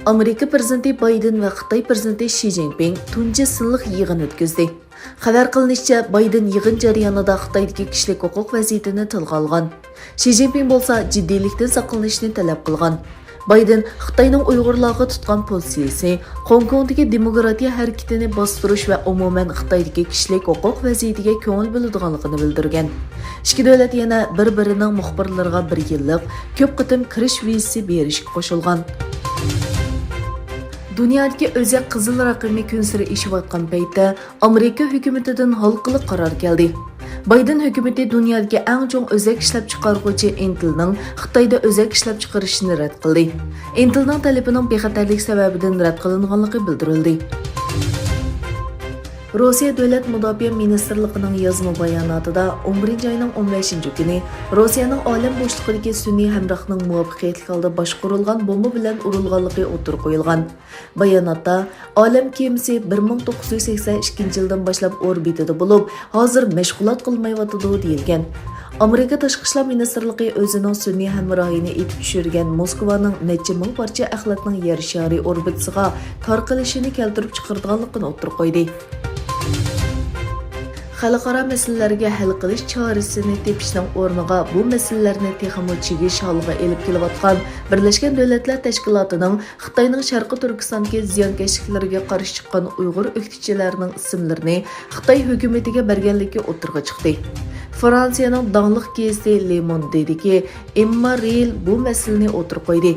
Amerika prezidenti Baydin ve Xitay prezidenti Xi Jinping tunji sınlıq yığın ötküzdi. Xabar qilinishicha, Baydin yığın jarayonida Xitoydagi kishilik huquq vaziyatini tilga olgan. Xi Jinping bo'lsa jiddiylikdan saqlanishni talab qilgan. Baydin Xitoyning Uyg'urlarga tutgan pozitsiyasi, Hong Kongdagi demokratiya harakatini bostirish va umuman Xitoydagi kishilik huquq vaziyatiga ko'ngil bo'ladiganligini bildirgan. Ikki davlat yana bir-birining muxbirlariga 1 yillik ko'p qitim kirish vizasi berishga qo'shilgan. Dünyadagi o'zak qizil raqami kun sari ishayotgan paytda Amerika hukumatidan halqiliq qaror keldi. Baydin ھۆكۈمىتى dunyodagi eng chong o'zak ishlab chiqaruvchi ئىنتېلنىڭ Xitoyda o'zak ishlab chiqarishini rad qildi. ئىنتېلنىڭ talabining bexatarlik sababidan rad qilinganligi bildirildi. Rossiya Davlat Mudofaa Ministrligining yozma bayonotida 11 oyning 15 kuni Rossiyaning olam bo'shliqidagi sun'iy hamrohning muvaffaqiyatli holda boshqarilgan bomba bilan urilganligi o'tirib qo'yilgan. Bayonotda olam kemasi 1982 yildan boshlab orbitada bo'lib, hozir mashg'ulot qilmayotidi deyilgan. Amerika Tashqi ishlar ministrligi o'zining sun'iy hamrohini etib tushirgan Moskvaning necha ming parcha axlatning yer shari orbitasiga tarqalishini keltirib chiqarganligini o'tirib qo'ydi. Xalqaro masalalarga hal qilish chorasini tepishning o'rniga bu masalalarni texmo chegish holiga elib kelayotgan Birlashgan Davlatlar Tashkilotining Xitoyning Sharqi Turkistondagi ziyonkashliklarga qarshi chiqqan Uyg'ur o'qituvchilarining ismlarini Xitoy hukumatiga berganligi o'tirg'i chiqdi. Fransiyaning dongli gazeti Le Monde'dagi Emma Reel bu masalani o'tirib qo'ydi.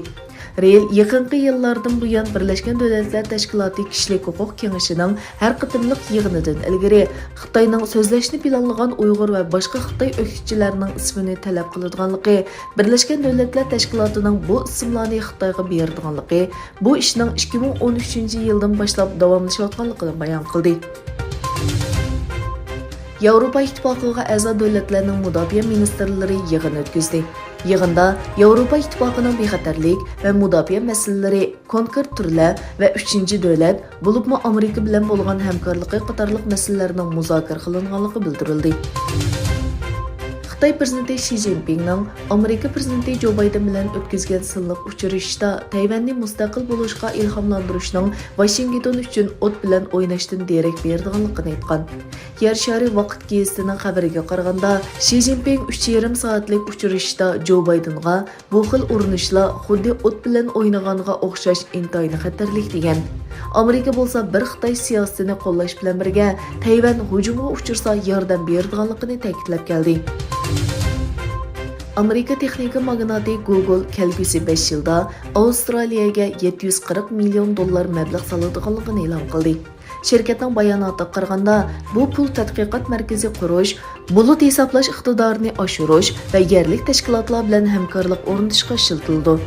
Reel yaqinqi yillardan buyon Birlashgan Davlatlar Tashkiloti kishilik huquq kengashining har qitimliq yig'inidan ilgari Xitoyning so'zlashni planlagan Uyg'ur va boshqa Xitoy o'qituvchilarining ismini talab qiladiganligi, Birlashgan Davlatlar Tashkilotining bu ismlarni Xitoyga beradiganligi, bu ishning 2013-yildan boshlab davomlashayotganligini bayon qildi. Yevropa İttifaqıga a'zo davlatlarning mudofaa ministrlari yig'in o'tkazdi. Yig'inda Yevropa İttifaqıning bexatarlik va mudofaa masalalari, konkret turlar va 3-davlat, bo'libmi Amerika bilan bo'lgan hamkorligi qatorliq masalalarning muzokara qilinganligi bildirildi. Xitoy prezidenti Xi Jinpingning Amerika prezidenti Joe Baiden bilan o'tkazgan silliq uchrashishda Tayvanni mustaqil bo'lishga ilhomlantirishning Washington uchun o't bilan o'ynashdan derak berdiganligini aytgan. Yer shari vaqt gazetining xabariga qaraganda, Xi Jinping 3,5 soatlik uchrashishda Joe Baidenga bu xil urinishlar xuddi o't bilan o'ynaganga o'xshash intoyini xatarlik degan. Amerika bo'lsa bir Xitoy siyosatini qo'llash bilan birga Tayvan hujumga uchirsa yordam berdiganligini ta'kidlab keldi. Amerika texnika magnati Google kelgusi 5 yilda Avstraliyaga $740 million mablag' soladiganligini e'lon qildi. Şirketning bayonotiga qaraganda, bu pul tadqiqot markazi qurish, bulut hisoblash iqtidorini oshirish va yerlik tashkilotlar bilan hamkorlik o'rnatishga ishiltildi.